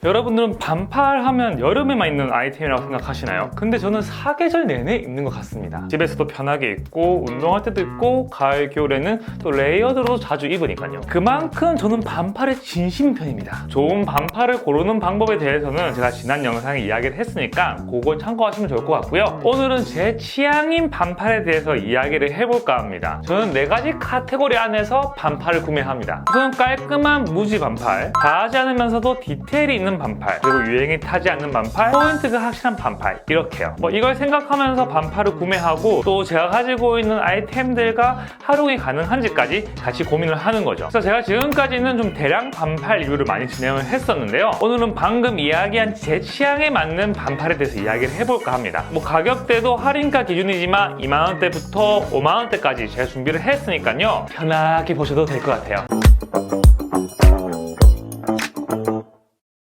여러분들은 반팔하면 여름에만 입는 아이템이라고 생각하시나요? 근데 저는 사계절 내내 입는 것 같습니다. 집에서도 편하게 입고 운동할 때도 입고 가을, 겨울에는 또 레이어드로 자주 입으니까요. 그만큼 저는 반팔에 진심인 편입니다. 좋은 반팔을 고르는 방법에 대해서는 제가 지난 영상에 이야기를 했으니까 그걸 참고하시면 좋을 것 같고요. 오늘은 제 취향인 반팔에 대해서 이야기를 해볼까 합니다. 저는 4가지 카테고리 안에서 반팔을 구매합니다. 우선 깔끔한 무지 반팔, 과하지 않으면서도 디테일이 있는 반팔, 그리고 유행이 타지 않는 반팔, 포인트가 확실한 반팔, 이렇게요. 이걸 생각하면서 반팔을 구매하고 또 제가 가지고 있는 아이템들과 활용이 가능한지까지 같이 고민을 하는 거죠. 그래서 제가 지금까지는 좀 대량 반팔 리뷰를 많이 진행을 했었는데요. 오늘은 방금 이야기한 제 취향에 맞는 반팔에 대해서 이야기를 해볼까 합니다. 가격대도 할인가 기준이지만 2만원대부터 5만원대까지 제가 준비를 했으니까요. 편하게 보셔도 될 것 같아요.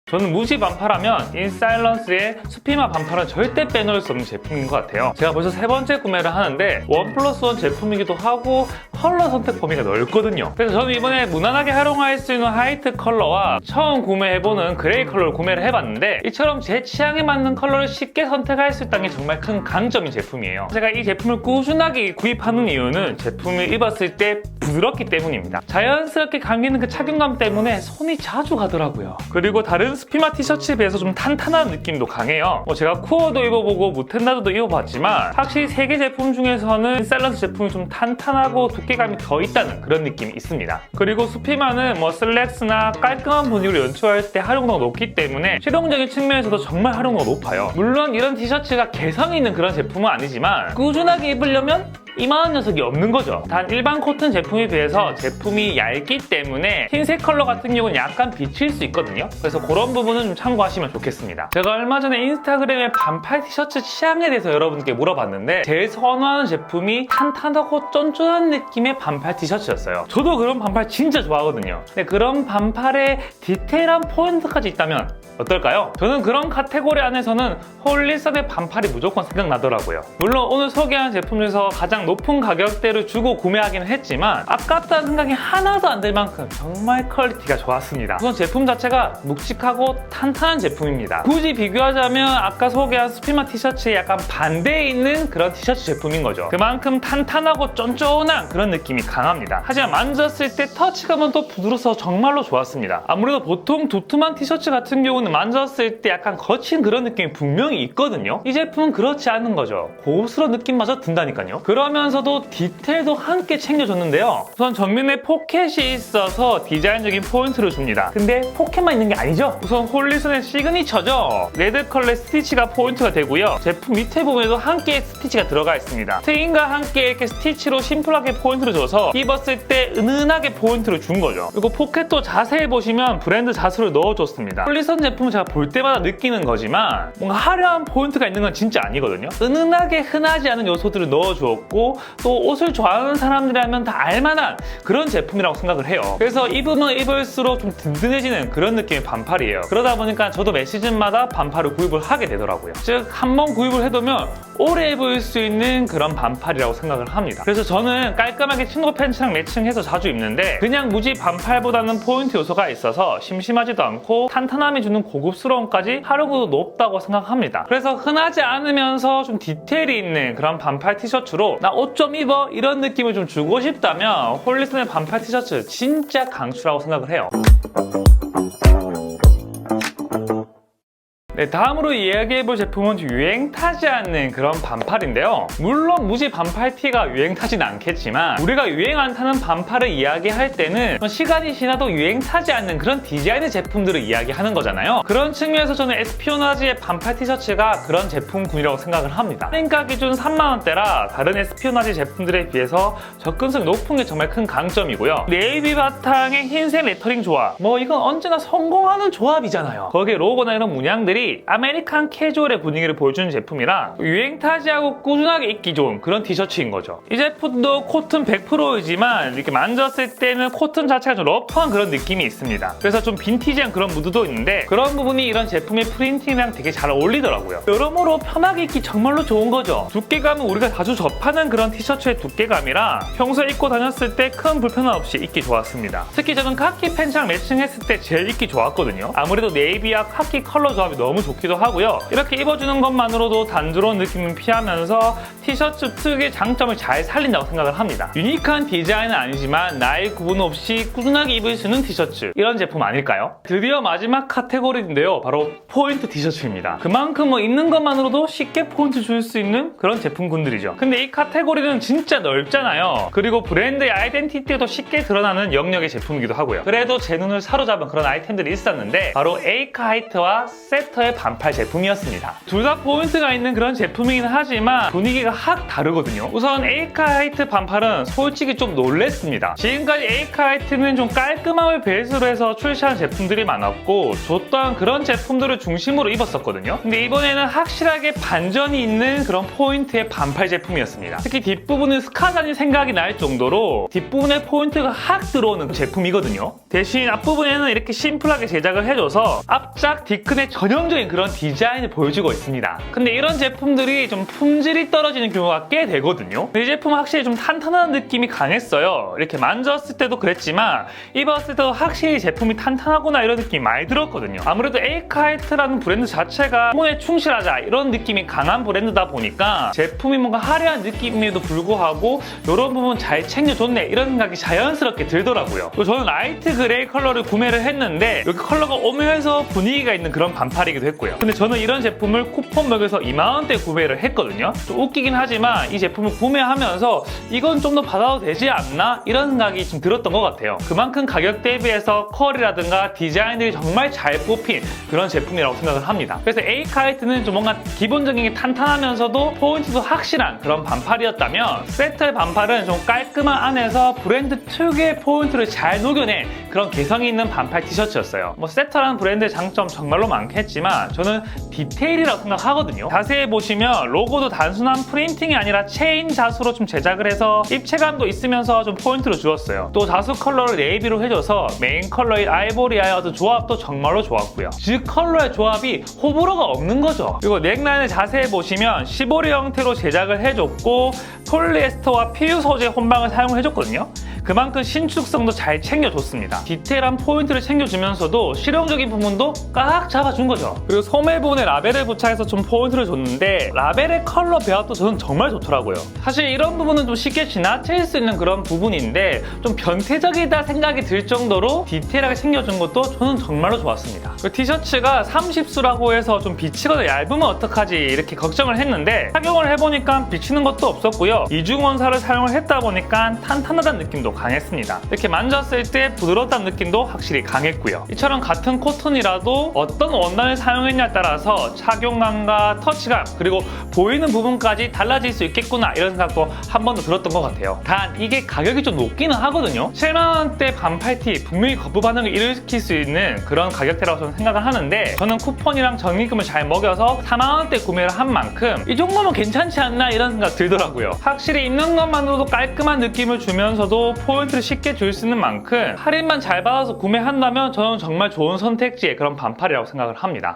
저는 무지 반팔하면 인사일런스의 수피마 반팔은 절대 빼놓을 수 없는 제품인 것 같아요. 제가 벌써 3번째 구매를 하는데 1+1 제품이기도 하고 컬러 선택 범위가 넓거든요. 그래서 저는 이번에 무난하게 활용할 수 있는 화이트 컬러와 처음 구매해보는 그레이 컬러를 구매를 해봤는데 이처럼 제 취향에 맞는 컬러를 쉽게 선택할 수 있다는 게 정말 큰 강점인 제품이에요. 제가 이 제품을 꾸준하게 구입하는 이유는 제품을 입었을 때 부드럽기 때문입니다. 자연스럽게 감기는 그 착용감 때문에 손이 자주 가더라고요. 그리고 다른 스피마 티셔츠에 비해서 좀 탄탄한 느낌도 강해요. 제가 쿠어도 입어보고 무텐다드도 입어봤지만 확실히 3개 제품 중에서는 인사일런스 제품이 좀 탄탄하고 두께감이 더 있다는 그런 느낌이 있습니다. 그리고 수피마는 슬랙스나 깔끔한 분위기를 연출할 때 활용도가 높기 때문에 실용적인 측면에서도 정말 활용도가 높아요. 물론 이런 티셔츠가 개성이 있는 그런 제품은 아니지만 꾸준하게 입으려면 이만한 녀석이 없는 거죠. 단 일반 코튼 제품에 비해서 제품이 얇기 때문에 흰색 컬러 같은 경우는 약간 비칠 수 있거든요. 그래서 그런 부분은 좀 참고하시면 좋겠습니다. 제가 얼마 전에 인스타그램에 반팔 티셔츠 취향에 대해서 여러분께 물어봤는데 제일 선호하는 제품이 탄탄하고 쫀쫀한 느낌의 반팔 티셔츠였어요. 저도 그런 반팔 진짜 좋아하거든요. 근데 그런 반팔에 디테일한 포인트까지 있다면 어떨까요? 저는 그런 카테고리 안에서는 홀리선의 반팔이 무조건 생각나더라고요. 물론 오늘 소개한 제품 중에서 가장 높은 가격대를 주고 구매하기는 했지만 아깝다는 생각이 하나도 안 들 만큼 정말 퀄리티가 좋았습니다. 우선 제품 자체가 묵직하고 탄탄한 제품입니다. 굳이 비교하자면 아까 소개한 수피마 티셔츠에 약간 반대에 있는 그런 티셔츠 제품인 거죠. 그만큼 탄탄하고 쫀쫀한 그런 느낌이 강합니다. 하지만 만졌을 때 터치감은 또 부드러워서 정말로 좋았습니다. 아무래도 보통 두툼한 티셔츠 같은 경우는 만졌을 때 약간 거친 그런 느낌이 분명히 있거든요. 이 제품은 그렇지 않은 거죠. 고급스러운 느낌마저 든다니까요. 그러면서도 디테일도 함께 챙겨줬는데요. 우선 전면에 포켓이 있어서 디자인적인 포인트를 줍니다. 근데 포켓만 있는 게 아니죠. 우선 홀리선의 시그니처죠. 레드 컬러의 스티치가 포인트가 되고요. 제품 밑에 부분에도 함께 스티치가 들어가 있습니다. 트임과 함께 이렇게 스티치로 심플하게 포인트를 줘서 입었을 때 은은하게 포인트를 준 거죠. 그리고 포켓도 자세히 보시면 브랜드 자수를 넣어줬습니다. 홀리선 제품은 제가 볼 때마다 느끼는 거지만 뭔가 화려한 포인트가 있는 건 진짜 아니거든요. 은은하게 흔하지 않은 요소들을 넣어주었고 또 옷을 좋아하는 사람들이라면 다 알만한 그런 제품이라고 생각을 해요. 그래서 입으면 입을수록 좀 든든해지는 그런 느낌의 반팔이에요. 그러다 보니까 저도 매 시즌마다 반팔을 구입을 하게 되더라고요. 즉 한번 구입을 해두면 오래 입을 수 있는 그런 반팔이라고 생각을 합니다. 그래서 저는 깔끔하게 친구 팬츠랑 매칭해서 자주 입는데 그냥 무지 반팔보다는 포인트 요소가 있어서 심심하지도 않고 탄탄함이 주는 고급스러움까지 활용도도 높다고 생각합니다. 그래서 흔하지 않으면서 좀 디테일이 있는 그런 반팔 티셔츠로 나 옷 좀 입어 이런 느낌을 좀 주고 싶다면 홀리선의 반팔 티셔츠 진짜 강추라고 생각을 해요. 네, 다음으로 이야기해볼 제품은 유행 타지 않는 그런 반팔인데요. 물론 무지 반팔 티가 유행 타진 않겠지만 우리가 유행 안 타는 반팔을 이야기할 때는 시간이 지나도 유행 타지 않는 그런 디자인의 제품들을 이야기하는 거잖아요. 그런 측면에서 저는 에스피오나지의 반팔 티셔츠가 그런 제품군이라고 생각을 합니다. 할인가 기준 3만원대라 다른 에스피오나지 제품들에 비해서 접근성이 높은 게 정말 큰 강점이고요. 네이비 바탕의 흰색 레터링 조합, 이건 언제나 성공하는 조합이잖아요. 거기에 로고나 이런 문양들이 색깔이 아메리칸 캐주얼의 분위기를 보여주는 제품이라 유행 타지하고 꾸준하게 입기 좋은 그런 티셔츠인 거죠. 이 제품도 코튼 100%이지만 이렇게 만졌을 때는 코튼 자체가 좀 러프한 그런 느낌이 있습니다. 그래서 좀 빈티지한 그런 무드도 있는데 그런 부분이 이런 제품의 프린팅이랑 되게 잘 어울리더라고요. 여러모로 편하게 입기 정말로 좋은 거죠. 두께감은 우리가 자주 접하는 그런 티셔츠의 두께감이라 평소에 입고 다녔을 때 큰 불편함 없이 입기 좋았습니다. 특히 저는 카키 팬츠랑 매칭했을 때 제일 입기 좋았거든요. 아무래도 네이비와 카키 컬러 조합이 너무 좋기도 하고요. 이렇게 입어주는 것만으로도 단조로운 느낌을 피하면서 티셔츠 특유의 장점을 잘 살린다고 생각을 합니다. 유니크한 디자인은 아니지만 나이 구분 없이 꾸준하게 입을 수 있는 티셔츠, 이런 제품 아닐까요? 드디어 마지막 카테고리인데요. 바로 포인트 티셔츠입니다. 그만큼 입는 것만으로도 쉽게 포인트 줄 수 있는 그런 제품군들이죠. 근데 이 카테고리는 진짜 넓잖아요. 그리고 브랜드의 아이덴티티도 쉽게 드러나는 영역의 제품이기도 하고요. 그래도 제 눈을 사로잡은 그런 아이템들이 있었는데 바로 에이크하이트와 세터의 반팔 제품이었습니다. 둘 다 포인트가 있는 그런 제품이긴 하지만 분위기가 확 다르거든요. 우선 에이크하이트 반팔은 솔직히 좀 놀랬습니다. 지금까지 에이크하이트는 좀 깔끔함을 베이스로 해서 출시한 제품들이 많았고 저 또한 그런 제품들을 중심으로 입었었거든요. 근데 이번에는 확실하게 반전이 있는 그런 포인트의 반팔 제품이었습니다. 특히 뒷부분은 스카잔이 생각이 날 정도로 뒷부분에 포인트가 확 들어오는 제품이거든요. 대신 앞부분에는 이렇게 심플하게 제작을 해줘서 앞짝 뒤큰의 전형적인 그런 디자인을 보여주고 있습니다. 근데 이런 제품들이 좀 품질이 떨어지는 경우가 꽤 되거든요. 이 제품은 확실히 좀 탄탄한 느낌이 강했어요. 이렇게 만졌을 때도 그랬지만 입었을 때도 확실히 제품이 탄탄하구나 이런 느낌이 많이 들었거든요. 아무래도 에이크하이트라는 브랜드 자체가 기본에 충실하자 이런 느낌이 강한 브랜드다 보니까 제품이 뭔가 화려한 느낌에도 불구하고 이런 부분 잘 챙겨줬네 이런 생각이 자연스럽게 들더라고요. 또 저는 라이트 그레이 컬러를 구매를 했는데 여기 컬러가 오묘해서 분위기가 있는 그런 반팔이기도 했고요. 근데 저는 이런 제품을 쿠폰 먹여서 2만원대에 구매를 했거든요. 좀 웃기긴 하지만 이 제품을 구매하면서 이건 좀 더 받아도 되지 않나? 이런 생각이 좀 들었던 것 같아요. 그만큼 가격 대비해서 컬이라든가 디자인들이 정말 잘 뽑힌 그런 제품이라고 생각을 합니다. 그래서 에이크하이트는 좀 뭔가 기본적인 게 탄탄하면서도 포인트도 확실한 그런 반팔이었다면 세터의 반팔은 좀 깔끔한 안에서 브랜드 특유의 포인트를 잘 녹여낸 그런 개성이 있는 반팔 티셔츠였어요. 세터라는 브랜드의 장점 정말로 많겠지만 저는 디테일이라고 생각하거든요. 자세히 보시면 로고도 단순한 프린팅이 아니라 체인 자수로 좀 제작을 해서 입체감도 있으면서 좀 포인트를 주었어요. 또 자수 컬러를 네이비로 해줘서 메인 컬러인 아이보리와의 어떤 조합도 정말로 좋았고요. 즉 컬러의 조합이 호불호가 없는 거죠. 그리고 넥라인을 자세히 보시면 시보리 형태로 제작을 해줬고 폴리에스터와 PU 소재 혼방을 사용해줬거든요. 그만큼 신축성도 잘 챙겨줬습니다. 디테일한 포인트를 챙겨주면서도 실용적인 부분도 꽉 잡아준 거죠. 그리고 소매 부분에 라벨을 부착해서 좀 포인트를 줬는데 라벨의 컬러 배합도 저는 정말 좋더라고요. 사실 이런 부분은 좀 쉽게 지나칠 수 있는 그런 부분인데 좀 변태적이다 생각이 들 정도로 디테일하게 챙겨준 것도 저는 정말로 좋았습니다. 그 티셔츠가 30수라고 해서 좀 비치거나 얇으면 어떡하지 이렇게 걱정을 했는데 착용을 해보니까 비치는 것도 없었고요. 이중 원사를 사용을 했다 보니까 탄탄하다는 느낌도 강했습니다. 이렇게 만졌을 때 부드럽다는 느낌도 확실히 강했고요. 이처럼 같은 코튼이라도 어떤 원단을 사용했냐에 따라서 착용감과 터치감 그리고 보이는 부분까지 달라질 수 있겠구나 이런 생각도 한 번 더 들었던 것 같아요. 단 이게 가격이 좀 높기는 하거든요. 7만원대 반팔티 분명히 거부 반응을 일으킬 수 있는 그런 가격대라고 저는 생각을 하는데 저는 쿠폰이랑 적립금을 잘 먹여서 4만원대 구매를 한 만큼 이 정도면 괜찮지 않나 이런 생각 들더라고요. 확실히 입는 것만으로도 깔끔한 느낌을 주면서도 포인트를 쉽게 줄 수 있는 만큼 할인만 잘 받아서 구매한다면 저는 정말 좋은 선택지의 그런 반팔이라고 생각을 합니다.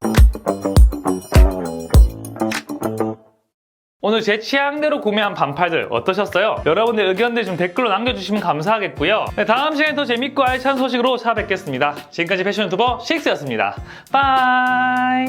오늘 제 취향대로 구매한 반팔들 어떠셨어요? 여러분들 의견들 좀 댓글로 남겨주시면 감사하겠고요. 네, 다음 시간에 더 재밌고 알찬 소식으로 찾아뵙겠습니다. 지금까지 패션 유튜버 식스였습니다. 빠이.